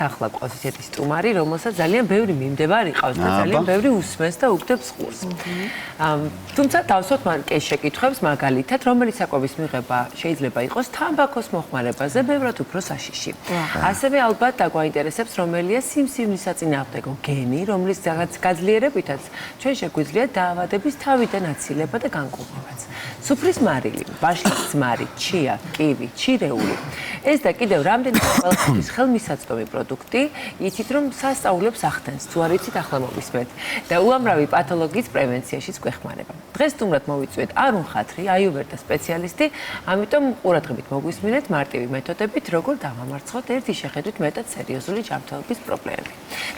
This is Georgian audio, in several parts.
ახლა ყავს ესეთი სტუმარი, რომელსაც ძალიან ბევრი მიმდევარი ყავს და ძალიან ბევრი უსმენს და უგდებს ყურს. თუმცა დავსვათ მან კეის შეკითხვებს, მაგალითად, რომელი საკვების მიღება შეიძლება იყოს თამბაქოს მოხმარებაზე ბევრად უფრო საშიში. ასევე ალბათ დაგვაინტერესებს, რომელია სიმსივნის საწინააღმდეგო გენი, რომლის გაძლიერებითაც ჩვენ შეგვიძლია დაავადების თავიდან აცილება და განკურნებაც. სუფრის მარილი, ვაშლის ძმარი, ჩია, კივი, ჩირეული. ეს და კიდევ რამდენიმე ყველაფრის ხელმისაწვდომი პროდუქტი, იცით რომ სასწაულებს ახდენს, თუ არ იცით ახლა მოვისმენთ და უამრავი პათოლოგიის პრევენციაშიც გვეხმარება. დღეს სტუმრად მოვიწვიეთ არუნ ხათრი, აიურვედა სპეციალისტი, ამიტომ ყურადღებით მოგვისმინეთ მარტივი მეთოდებით, როგორ დავამარცხოთ ერთი შეხედვით მეტად სერიოზული ჯანმრთელობის პრობლემები.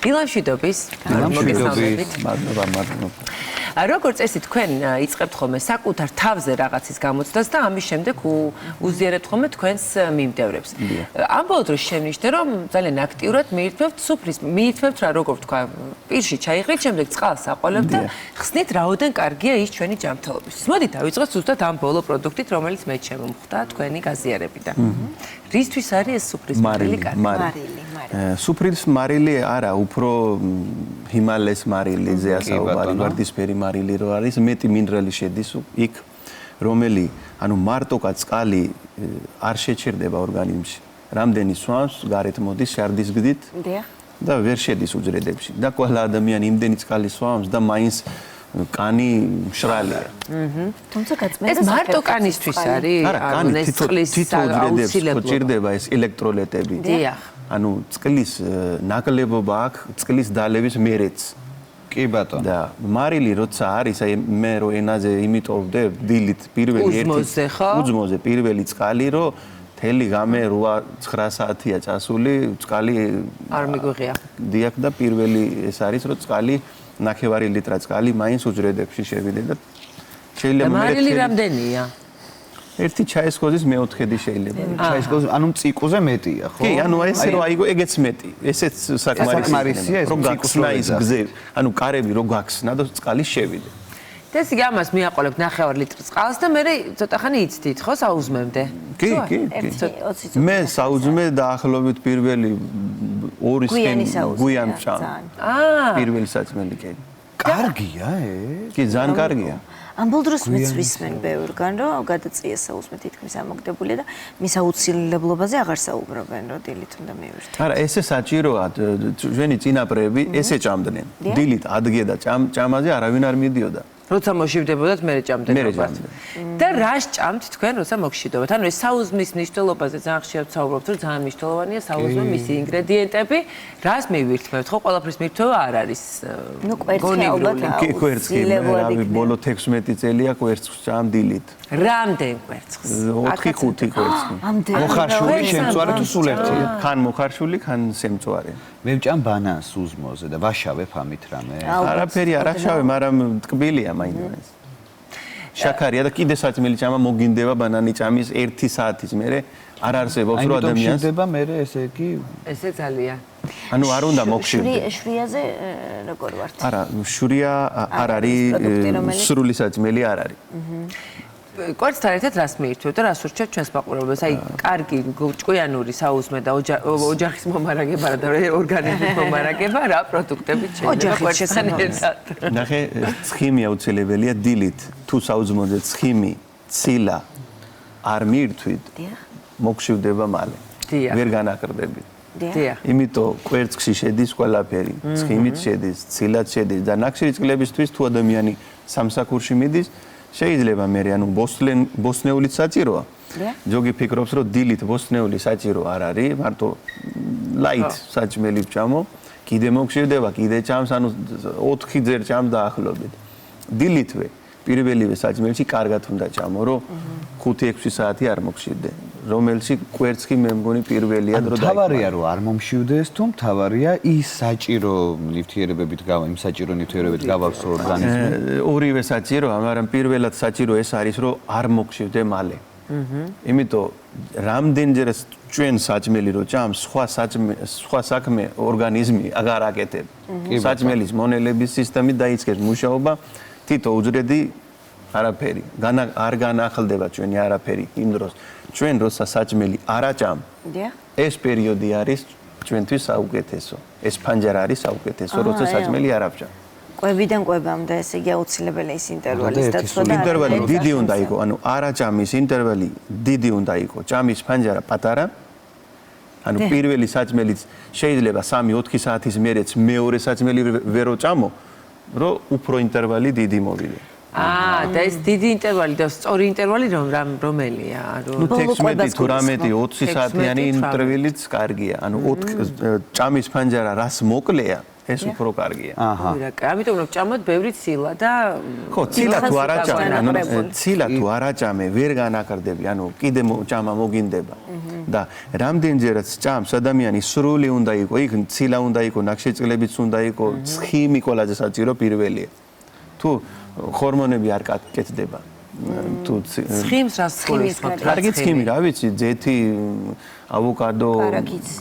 დილამშვიდობის, მოგესალმებით. მადლობა. როგორც წესი თქვენ იწყებთ ხოლმე საკუთარ თავზე რაღაცის გამოცდას და ამის შემდეგ უზიარებთ ხოლმე თქვენს მიმდევრებს. ამ ბოლო დროს შემნიშნე რომ ძალიან აქტიურად მიირთმევთ რა როგორ ვთქვა, პირში ჩაიღრით, შემდეგ წყალს აყოლებთ და ხსნით რაოდენ კარგია ის ჩვენი ჯანმრთელობისთვის. მოდით დავიწყოთ ზუსტად ამ ბოლო პროდუქტით, რომელიც მე შემომხვდა თქვენი გაზიარებიდან. რისთვის არის ეს სუფრის მარილი? სუფრის მარილი არა, უფრო ჰიმალეს მარილიზეა საუბარი, ვარდისფერი მარილი რო არის, მეტი მინერალი შედის იქ, რომელი, ანუ მარტოკა წყალი არ შეჩერდება ორგანიზმში. რამდენი სვამს, გარეთ მოდის შარდისგდით და ვერ შედის უჯრედებში. და ყველა ადამიანი იმდენი წყალი სვამს და მაინც კანი მშრალია. თუმცა გაწმენდა ეს მარტო კანისთვის არის? ანუ ეს წყლის აუცილებლობა ჭირდება ეს ელექტროლიტები. ანუ წყლის ნაკლებობა აქვს წყლის დალევის მერეც. კი ბატონო. და მარილი როცა არის, აი მე რო ენაზე იმიტომ ვდებ დილით პირველი უძმოზე პირველი წყალი, რომ თელი ღამე 8-9 საათია წასული, წყალი არ მიგვიღია. დიახ და პირველი ეს არის, რომ წყალი ნახევარი ლიტრა წყალი მაინც უჯრედებში შევიდე და შეიძლება მარილი რამდენია? ერთი ჩაის ხოზის მეოთხედი შეიძლება. ჩაის ხოზი, ანუ მწიკუზე მეტია, ხო? კი, ანუ ესე რომ აიგო, ეგეც მეტი. ესეც საკმარისია, ეს რომ გახსნა ის გზე, ანუ კარები რო გახსნა და წყალი შევიდე. და ესე იგი ამას მიაყოლებთ 9 ლიტრს წყალს და მე ცოტა ხანი იცდით, ხო, საუზმემდე? კი. მე საუზმე დაახლოებით პირველი 2 გვიან ვჭამ. პირველი საწმელი კი. კარგია ეს? კი, ძალიან კარგია. ამ ბოლო დროს მეც ვისმენ ბევრგან, რომ გადაწია საუზმე თითქმის ამოგდებულია და მის აუცილებლობაზე აღარ საუბრობენ, რომ დილით უნდა მივირთო. არა, ესე საჭიროა, ჩვენი წინაპრები ესე ჭამდნენ. დილით ადგე და ჭამაზე არავინ არ მიდიოდა. როცა მოშივდებოდათ, მე ჭამდნენ. და რას ჭამთ თქვენ, როცა მოგშიდობთ? ანუ ეს საუზმის მნიშვნელობაზე ძალიან ხშირად საუბრობთ, რომ ძალიან მნიშვნელოვანია საუზმე, მისი ინგრედიენტები, რას მივირთმევთ? ხო, ყველაფრის მირთმევა არ არის. ნუ კვერცხი ალბათ კვერცხი, მე ბოლო 16 წელია კვერცხს ჭამ დილით. რამდენ კვერცხს? 4-5 კვერცხი. მოხარშული, შემწვარი თუ სულ ერთი? ხან მოხარშული, ხან შემწვარი. მე ვჭამ ბანანს უზმოზე და ვაშავებ ამით რამე. არაფერი არ აშავე, მაგრამ ტკბილია მაინც. შაქარია და კიდე საწმელი ჭამა მოგინდება ბანანი ჭამის 1 საათის მერე არ არსებობს რომ ადამიანს შევდება მერე ესე იგი ესე ძალიან ანუ არ უნდა მოგშივდე შვრიაზე როგორ ვართ? არა, შვრია არ არის, სრული საწმელი არ არის. კვერცხთან ერთად რას მიირთმევთ და რას ურჩევთ ჩვენს მაყურებელს? აი, კარგი ჭკვიანური საუზმე და ოჯახის მომარაგება და ორგანიზმის მომარაგება რა პროდუქტებით შეიძლება კვერცხთან ერთად? ნახე, ცხიმი აუცილებელია დილით. თუ საუზმოზე ცხიმი, ცილა არ მიირთვით, მოგშივდება მალე. ვერ განაკრდებით. იმიტომ კვერცხში შედის ყველაფერი. ცხიმით შედის, ცილაც შედის და ნახშირი წყლებისთვის თუ ადამიანი სამსახურში მიდის, შეიძლება მე ანუ ბოსტნეულიც საჭიროა. ჯოგი ფიქრობს რომ დილით ბოსტნეული საჭირო არ არის, მარტო ლაით საჭმელი ვჭამო, კიდე მოგშევდება, კიდე ჭამს, ანუ 4 ძერ ჭამ დაახლოებით. დილითვე პირველივე საჭმელში კარგად უნდა ჭამო, რომ 5-6 საათი არ მოგშივდე. რომელში კვერცხი მე მგონი პირველია დრო დაიწყო. თავარია რომ არ მომშივდეს, თუ თავარია ის საჭირო ნივთიერებებით იმ საჭირო ნივთიერებებით გავავს ორგანიზმი. ორივე საჭიროა, მაგრამ პირველად საჭირო ეს არის, რომ არ მოგშივდე მალე. იმიტომ რამდენჯერ ჩვენ საჭმელი რო ჭამს, სხვა საქმე ორგანიზმი აღარ აკეთებ. საჭმელის მონელების სისტემი დაიწყებს მუშაობა, თითო უჯრედი არაფერი. არ განახლდება ჩვენი არაფერი იმ დროს. ჩვენ როცა საჭმელი არ აჭამ, ეს პერიოდი არის ჩვენთვის საუკეთესო. ეს ფანჯარა არის საუკეთესო, როცა საჭმელი არ ავჭამ. კვებიდან კვებამდე ესე იგი აუცილებელია ის ინტერვალის დაცვა და ინტერვალი დიდი უნდა იყო, ანუ არაჭამის ინტერვალი დიდი უნდა იყო. ჭამის ფანჯარა პატარა. ანუ პირველი საჭმელიც შეიძლება 3-4 საათის მერეც მეორე საჭმელი ვერ ვჭამო, რომ უფრო ინტერვალი დიდი მოვიდე. და ეს დიდი ინტერვალი და სწორი ინტერვალი რომელია? ნუ 16 თუ 20 საათიანი ინტერვალიც კარგია. ანუ 4 ჭამის ფანჯარა რას მოკლეა, ეს უფრო კარგია. ამიტომ რომ ჭამოთ ბევრი ცილა და ხო, ცილა თუ არ აჭამე, ანუ ცილა თუ არ აჭამე, ვერ განაკრდები, ანუ კიდე ჭამა მოგინდება. და რამდენჯერაც ჭამს ადამიანი სრული უნდა იყო, იქ ცილა უნდა იყო, ნახშირწყლებიც უნდა იყო, ცხიმი ყველაზე საჭირო პირველია. თუ ჰორმონები არ კეთდება. თუ ცხიმს რას ცხიმის ხოთ? კარგი ცხიმი, რა ვიცი, ძეთი, ავოკადო,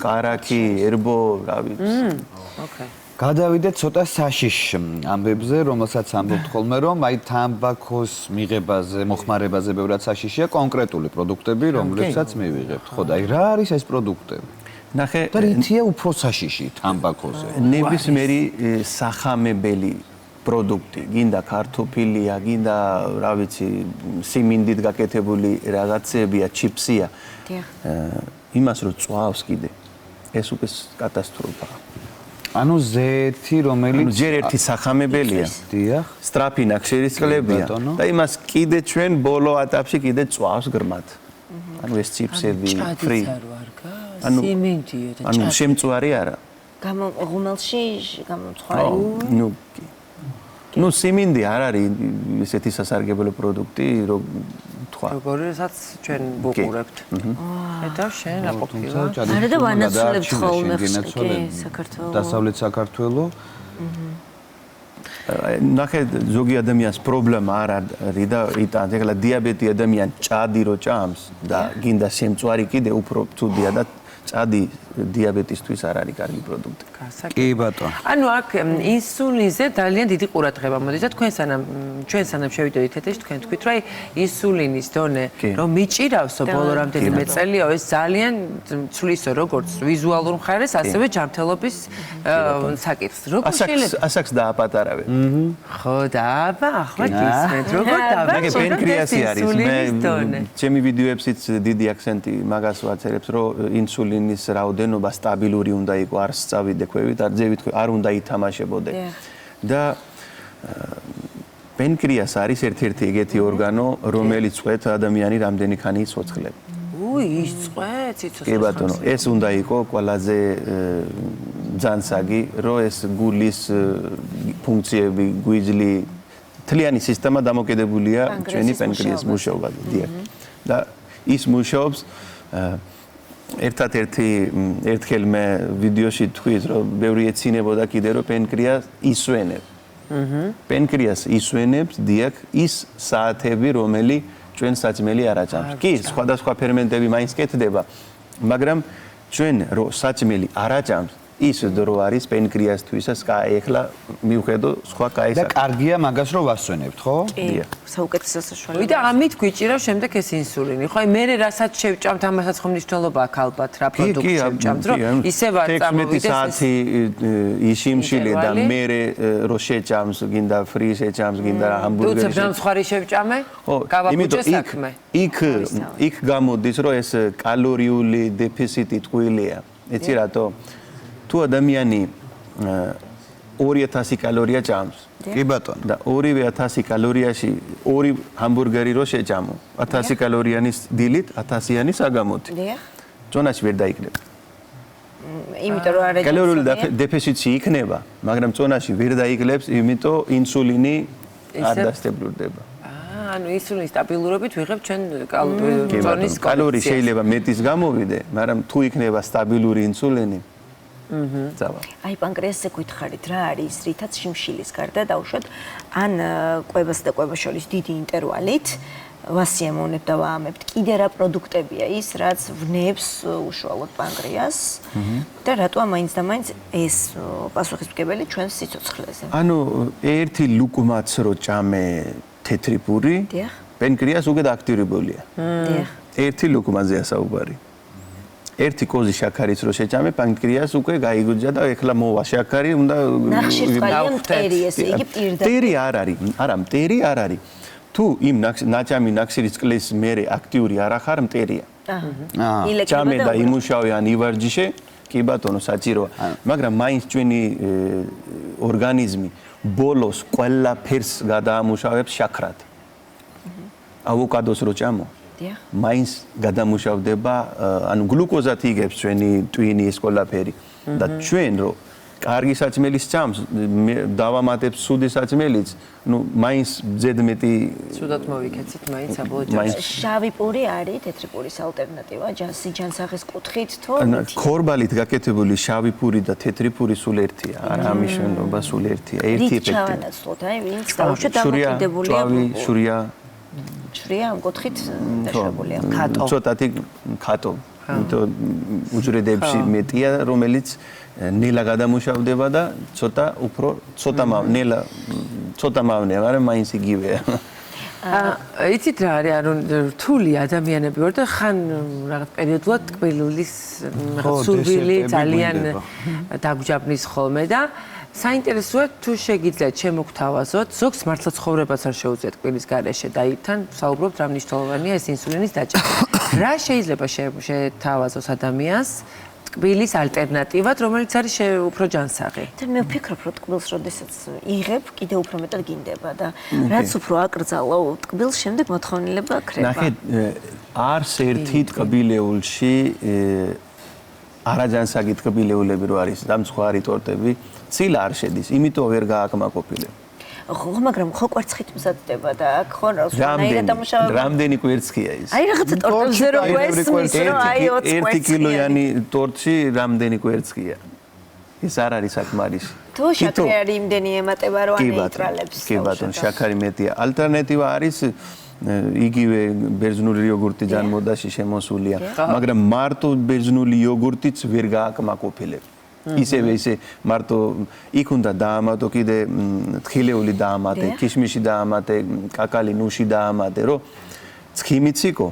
კარაქი, ერბო, რა ვიცი. ოკეი. გადავიდეთ ცოტა საშიშ ამბებზე, რომელსაც ამბობთ ხოლმე, რომ აი თამბაქოს მიღებაზე, მოხმარებაზე ბევრად საშიშია კონკრეტული პროდუქტები, რომლებსაც მივიღებთ. ხო, და აი რა არის ეს პროდუქტები? ნახე, და რითია უფრო საშიში თამბაქოზე? ნებისმიერი სახამებელი პროდუქტი, გინდა კარტოფილია, გინდა, რა ვიცი, სიმინდით გაკეთებული რაღაცებია, ჩიპსია. იმას რო წვავს კიდე, ეს უკვე კატასტროფაა. ანუ ზეთი, რომელიც ჯერ ერთი სახამებელია. დიახ. სტრაფი ნახშირისწყლებია და იმას კიდე ჩვენ ბოლო ეტაპში კიდე წვავს გრმად. ანუ ეს ჩიპსები, ფრი. სიმინდიო და ანუ შემწვარი არა. ღუმელში გამოცხარი. ნუ სიმინდი არ არის ესეთი სასარგებლო პროდუქტი, რომ თქვა. როგორიცაც ჩვენ ვუყურებთ. და შენ რა ყოფილა? არა და ვანაცვლებთ ხოლმე საქართველოს. დასავლეთ საქართველოს. ნახე, ზოგი ადამიანს პრობლემა არ არის და იტანს, ეხლა დიაბეტი ადამიანი ჭადი რო ჭამს და გინდა შემწვარი კიდე უფრო ცუდია და ჭადი დიაბეტისთვის არ არის კარგი პროდუქტი. კი ბატონო. ანუ აქ ინსულინზე ძალიან დიდი ყურადღება მოდის და ჩვენ სანამ შევიდოდით ეთერში თქვენ თქვით, რომ ინსულინის დონე რომ მიჭირავსო ბოლო რამდენიმე წელიო, ეს ძალიან ცვლისო როგორც ვიზუალურ მხარეს, ასევე ჯანმრთელობის საკითხს. როგორ შეიძლება ასაკს დააპატარავე. ხო და აბა ახლა გისმენთ, როგორ ნახე, პენკრიასი არის. მე ჩემი ვიდეოებშიც დიდი აქცენტი მაგას ვაწერებს, რომ ინსულინის რაოდენობა სტაბილური უნდა იყო, არ სწავიდე ქვევით, არ უნდა ითამაშებოდე. და პენკრიას არის ერთ-ერთი ეგეთი ორგანო, რომელიც წვეთ ადამიანი რამდენი ხანი სიცოცხლე. ის წვეთ სიცოცხლე. კი ბატონო, ეს უნდა იყო ყველაზე ძანსაგი, რომ ეს გულის ფუნქციები, გვიძლი, თლიანი სისტემა დამოკიდებულია ჩვენი პენკრიას მუშაობაზე. და ის მუშაობს ერთხელ მე ვიდეოში თქვით, რომ ბევრი ეცინებოდა კიდე რომ პენკრიას ისვენებს. პენკრიას ისვენებს დიახ ის საათები, რომელიც ჩვენ საჭმელი არ აჭამს. კი, სხვადასხვა ფერმენტები მაინც კეთდება, მაგრამ ჩვენ რო საჭმელი არ აჭამს, ის დრო არის პენკრიასთვისაც კაი, ეხლა მივხედო სხვა კაის. და კარგია მაგას რომ ვასვენებთ, ხო? კი, საუკეთესო საშუალებაა. და ამით გვიჭირავს შემდეგ ეს ინსულინი. ხო, აი მე რასაც შევჭამთ, ამასაც ხომ მნიშვნელობა აქვს ალბათ, რა პროდუქტი შევჭამთ, რომ ისევ არ წამოვიდეს 16 საათი იშიმშილე და მე რო შეჭამს, გინდა ფრი შეჭამს, გინდა ჰამბურგერი. უცებ დამცხარი შევჭამე? გავაბუჯე საქმე. იქ გამოდის, რომ ეს კალორიული დეფიციტი ტყუილია. იცი რატო? თუ ადამიანი 2000 კალორია ჭამს. კი ბატონო. და 2000 კალორიაში 2 ჰამბურგერი რო შეჭამო, 1000 კალორიანის დილით, 1000-იანი საგამოთი. დიახ. წონაში ვერ დაიკრება. იმიტომ რომ არა კალორიული დეფიციტი იქნება, მაგრამ წონაში ვერ დაიკლებს, იმიტომ ინსულინი არ დასტაბილურდება. ანუ ინსულინის სტაბილურობით ვიღებთ ჩვენ წონის კალორია შეიძლება მეტის გამოვიდე, მაგრამ თუ იქნება სტაბილური ინსულინი ზავა. აი პანკრეასზე გითხარით რა არის, რითაც შიმშილის გარდა დავუშვათ, ან კვებას და კვებას შორის დიდი ინტერვალით ვასიამოვნებთ და ვაამებთ, კიდე რა პროდუქტებია ის, რაც ვნებს უშუალოდ პანკრეასს და რატოა მაინც და მაინც ეს პასუხისმგებელი ჩვენს სიცოცხლეზე. ანუ ერთი ლუკმაც რო ჭამე თეთრი პური, პანკრეას უკეთ აქტიურებულია. დიახ. ერთი ლუკმაზეა საუბარი. ერთი კოზი შაქარიც რო შეჭამე, პანკრიას უკვე გაიგოჯა და ეხლა მოვა შაქარი, უნდა ნახშირწყალია მტერი, ესე იგი პირდაპირ. მტერი არ არის, არა, მტერი არ არის. თუ იმ ნაჭამი ნახშირის წყლის მერე აქტიური არ ახარ, მტერია. ჭამე და იმუშავე ან ივარჯიშე, კი ბატონო, საჭიროა. მაგრამ მაინც ჩვენი ორგანიზმი ბოლოს ყველაფერს გადაამუშავებს შაქრად. ავოკადოს რო ჭამო, მაინც გადამუშავდება, ანუ გლუკოზად იგებს ჩვენი ტვინი ეს ყველაფერი და ჩვენ რო კარგი საჭმელის ჭამს, დავამატებს სუდი საჭმელიც, ну, მაინც ზედმეტი სუდად მოვიქეცით, მაინც საბოლოო ჯამში. შავი პური არის თეთრი პურის ალტერნატივა, სიჯანსაღის კუთხით თუ ქორბალით გაკეთებული შავი პური და თეთრი პური სულ ერთია, არა ამის შენობა სულ ერთია, ერთი ეფექტი. ჩავანაცვლოთ, აი, ვინც დაუშვათ დამოკიდებულია. შურია შვრია ამ კუთხით დაშვებულია. ქატო. ცოტათი ქატო. იმიტომ უჯრედებში მეტია, რომელიც ნელა გადამუშავდება და ცოტა მავნეა, მაგრამ მაინც იგივეა. იცით რა არის, ანუ რთული ადამიანები ვარ და ხან რაღაც პერიოდულად ტკბილის რაღაც სურვილი ძალიან დაგჯაბნის ხოლმე და საინტერესოა თუ შეგიძლიათ შემოგთავაზოთ, ზოგს მართლა ცხოვრებას არ შეუძლიათ ტკბილის გარეშე და თან საუბრობთ რა მნიშვნელოვანია ეს ინსულინის დაჭერა. რა შეიძლება შეთავაზოს ადამიანს ტკბილის ალტერნატივად, რომელიც არის უფრო ჯანსაღი. მე ვფიქრობ, რომ ტკბილს როდესაც იღებ, კიდევ უფრო მეტად გინდება და რაც უფრო აკრძალო ტკბილს, შემდეგ მოთხოვნილება ქრება. ნახეთ, არც ერთი ტკბილეულში არაჯანსაღი ტკბილეულები რო არის, დამცხვარი ტორტები, ცილა არ შედის, იმიტომ ვერ გააკმაყოფილებ. ხო, მაგრამ ხო კვერცხით მზადდება და აქ ხო რასვანაირად დამუშავება. რამდენი კვერცხია ის? აი რაღაცა ტორტებზე რო გვესმის, რომ აი 20 კვერცხი. 1 კილოიანი ტორტში რამდენი კვერცხია? ეს არ არის საკმარისი. თუ შაქარი არის იმდენი ემატება, რომ ანეიტრალებს. კი ბატონო, შაქარი მეტია. ალტერნატივა არის იგივე ბერძნული იოგურტი ძალიან მოდაში შემოსულია, მაგრამ მარტო ბერძნული იოგურტიც ვერ გააკმაყოფილებ. ისევე ისე მარტო იქ უნდა დაამატო კიდე თხილეული დაამატე, ქიშმიში დაამატე, კაკალი ნუში დაამატე, რომ ცხიმიც იყო.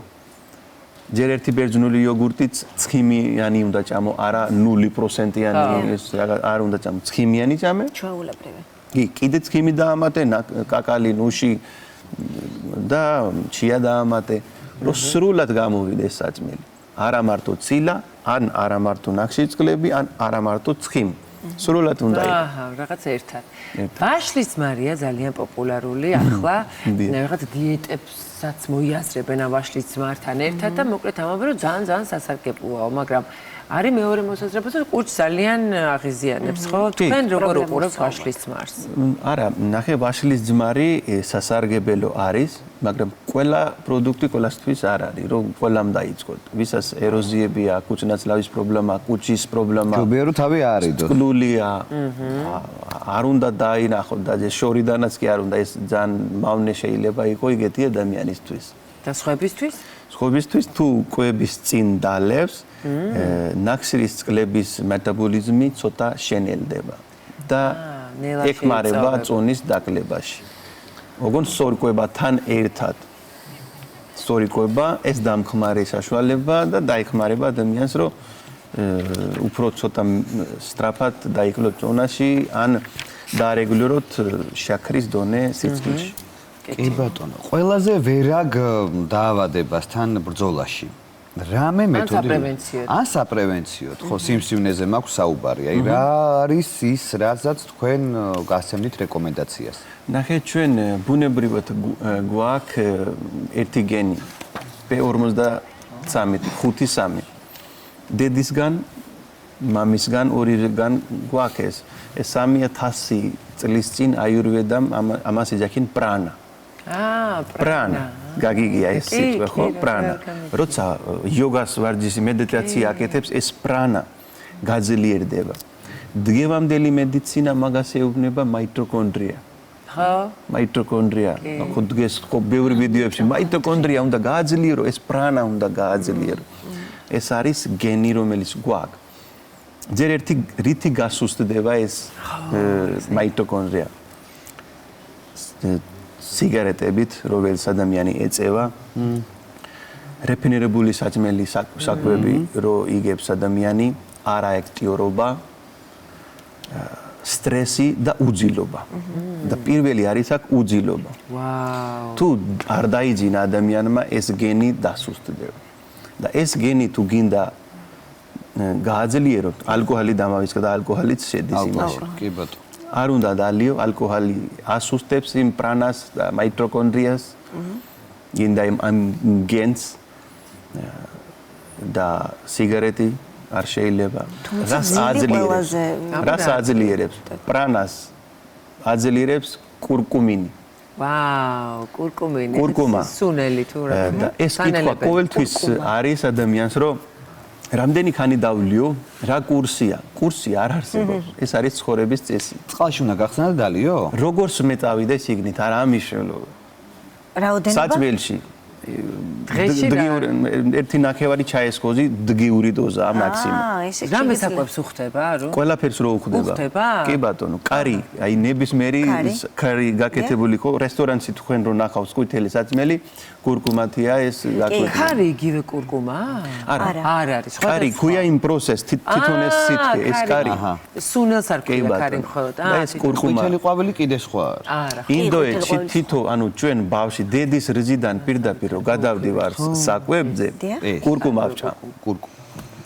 ჯერ ერთი ბერძნული იოგურტიც ცხიმიანი უნდა ჭამო, არა 0%-იანი ეს არ უნდა ჭამო, ცხიმიანი ჭამე. ჩვეულებრივი. კი, კიდე ცხიმი დაამატე, კაკალი ნუში და ჩია დაამატე, რომ სრულად გამოვიდეს საჭმელი. არა მარტო ცილა, ან არა მარტო ნახშირწყლები, ან არა მარტო ცხიმი. სრულად უნდა იყოს. აჰა, რაღაც ერთად. ვაშლის მარია ძალიან პოპულარული ახლა, რაღაც დიეტებსაც მოიაზრებენ ამ ვაშლის ძმართან ერთად და მოკლედ ამბობენ, რომ ძალიან სასარგებლოა, მაგრამ არის მეორე მოსაზრება, რომ ყურს ძალიან აღიზიანებს, ხო? თქვენ როგორ უყურებთ ვაშლის ძმარს? არა, ნახე, ვაშლის ძმარი სასარგებლო არის, მაგრამ ყველა პროდუქტი ყველასთვის არ არის, რომ ყველამ დაიწყოთ. ვისაც ეროზიები აქვს, კუჭნაცლავის პრობლემა, კუჭის პრობლემა. ჯობია რომ თავი არიდო. წყლულია. არ უნდა დაინახოთ და შორიდანაც კი არ უნდა, ეს ძალიან მავნე შეიძლება იყოს იგეთი ადამიანისთვის. და სხვებისთვის? სხვებისთვის თუ კვების წინ დალევს, ნახშირის წყლების მეტაბოლიზმი ცოტა შენელდება და ეხმარება წონის დაკლებაში. ოღონდ სწორი კვებასთან ერთად. სწორი კვება ეს დამხმარე საშუალება და დაეხმარება ადამიანს, რომ უფრო ცოტა სწრაფად დაიკლოს წონაში ან დაარეგულიროთ შაქრის დონე სიცხეში. კი ბატონო, ყველაზე ვერაგ დაავადებასთან ბრძოლაში რამე მეთოდი ან საპრევენციოდ, ხო, სიმსივნეზე მაქვს საუბარი. აი რა არის ის, რაზეც თქვენ გასცემთ რეკომენდაციას? ნახეთ, ჩვენ ბუნებრივად გვაქვს ერთი გენი P53 დედისგან, მამისგან, ორიგან გვაქვს ეს 3000 წლის წინ აიურვედამ ამას ეძახიან პრანა. პრანა. გაგიგია ეს სიტყვა, ხო? პრანა. როცა იოგას ვარჯიში მედიტაცია აკეთებს, ეს პრანა გაძლიერდება. დღევანდელი მედიცინა მაგას ეუბნება მაიტოქონდრია. ხო? მაიტოქონდრია. ხო, დღეს ხო ბევრი ვიდეოებში მაიტოქონდრია უნდა გააძლიერო, ეს პრანა უნდა გააძლიერო. ეს არის გენი, რომელიც გვაქვს. ჯერ ერთი რითი გასუსტდება ეს მაიტოქონდრია. სიგარეტებით, რომელიც ეწევა, ეს პრანა. პრანა. გაგიგია ეს სიტყვა, ხო? პრანა. როცა იოგას ვარჯიში მედიტაცია აკეთებს, ეს პრანა გაძლიერდება. დღევანდელი მედიცინა მაგას ეუბნება მაიტოქონდრია. ხო? მაიტოქონდრია. უნდა გააძლიერო, ეს პრანა უნდა გააძლიერო. ეს არის გენი, რომელიც გვაქვს. ჯერ ერთი სიგარეტებით, რომელიც ადამიანი ეწევა, რეფინირებული საჭმელი საკვები რო იგებს ადამიანი, არა აქტიურობა, სტრესი და უძილობა. და პირველი არის აქ უძილობა. ვაუ. თუ არ დაიძინა ადამიანმა ეს გენი დასუსტდება. და ეს გენი თუ გინდა გააძლიეროთ, ალკოჰოლი დამავიწყდა და ალკოჰოლიც შედის იმაში. კი ბატონო. არ უნდა დალიო, ალკოჰოლი ასუსტებს იმ პრანას და მაიტოკონდრიას. გინდა იმ გენს და სიგარეტი არ შეიძლება. რას აძლიერებს? პრანას აძლიერებს კურკუმინი. ვაუ, კურკუმინი. კურკუმა. სუნელი თუ რა. და ეს კითხვა ყოველთვის არის ადამიანს, რომ რამდენი ხანი დავლიო, რა კურსია? კურსი არ არსებობს. ეს არის ცხოვრების წესი. წყალში უნდა გახსნა დალიო? როგორც მე წავიდე შიგნით, არა ამის შემლობა. რაოდენობა? საჭმელში დღეში ერთი ნახევარი ჩაის ხოზი დგიური დოზაა მაქსიმუმ. ესე რა მესაკობს უხდება, რომ? ყველაფერს რო უხდება. უხდება? კი ბატონო, კარი, აი ნებისმიერი კარი გაკეთებული ხო, რესტორანში თქვენ რო ნახავს ყვითელი საჭმელი, კურკუმათია ეს გაკეთებული. კარი იგივე კურკუმაა? არ არის. კარი ქვია იმ პროცესს, თვითონ ეს სითხე, ეს კარი. სუნელს არ ქვია კარი მხოლოდ. და ეს კურკუმა. ყვითელი ყვავილი კიდე სხვა არის. არა. ინდოეთში თითო, ანუ ჩვენ ბავში დედის რზიდან პირდაპირ რო გადავდივარ საკვებზე, კურკუმა ვჭამ.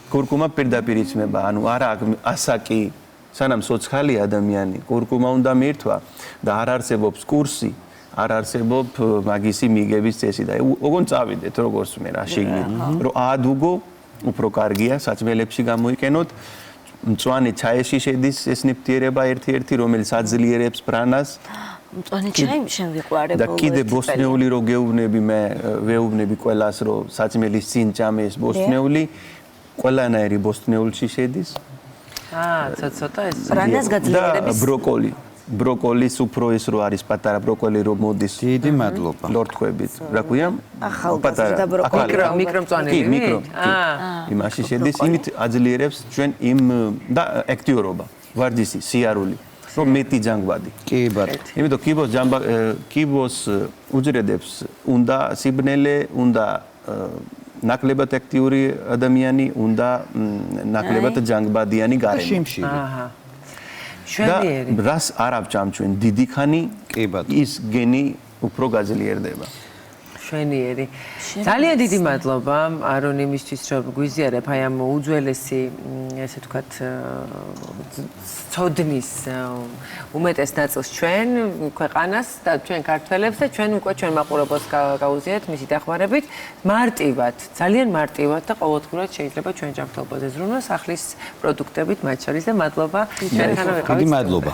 კურკუმა პირდაპირ იწმება, ანუ არა ასაკი, სანამ სოციალი ადამიანი, კურკუმა უნდა მიირთვა და არ არსებობს კურსი, არ არსებობს მაგისი მიგების წესი და ოღონდ წავიდეთ როგორც მე რა შიგნით, რომ აადუგო, უფრო კარგია საჭმელებში გამოიყენოთ. მწვანე ჩაიში შედის ეს ნივთიერება ერთ-ერთი, რომელიც აძლიერებს პრანას. მწვანე ჩაი შემვიყვარებო. და კიდე ბოსტნეული რო გეუბნები მე, ვეუბნები ყველას რომ საჭმელის წინ ჭამე ეს ბოსტნეული, ყველანაირი ბოსტნეულში შედის. ცოტა ეს. პრანას გაძლიერების. და ბროკოლი. ბროკოლის უფრო ეს რო არის პატარა ბროკოლი რო მოდის. დიდი მადლობა. ლორთქვებით. რა ქვია? ახალგაზრდა ბროკოლი. მიკრომწვანელი. კი, მიკრო. იმაში შედის, იმით აძლიერებს ჩვენ იმ და აქტიურობა, ვარჯისი, სიარული. რომ მეტი ჯანგბადი. კი ბატონო. იმიტომ კიბოს უჯრედებს უნდა სიბნელე, უნდა ნაკლებად აქტიური ადამიანი, უნდა ნაკლებად ჯანგბადიანი გარემო. შიმშილი. აჰა. შვენიერი. და რას არ ავჭამ ჩვენ დიდი ხანი, კი ბატონო. ის გენი უფრო გაძლიერდება. შვენიერი. ძალიან დიდი მადლობა არონ იმისთვის, რომ გვიზიარებ აი ამ უძველესი, ესე ვთქვათ, ცოდნის უმეტეს ნაწილს ჩვენ ქვეყანას და ჩვენ ქართველებს და ჩვენ უკვე ჩვენ მაყურებელს გაუზიარეთ მისი დახმარებით. მარტივად, ძალიან მარტივად და ყოველდღურად შეიძლება ჩვენ ჯანმრთელობაზე ზრუნვა სახლის პროდუქტებით მათ შორის და მადლობა ჩვენთანავე ყავით. დიდი მადლობა.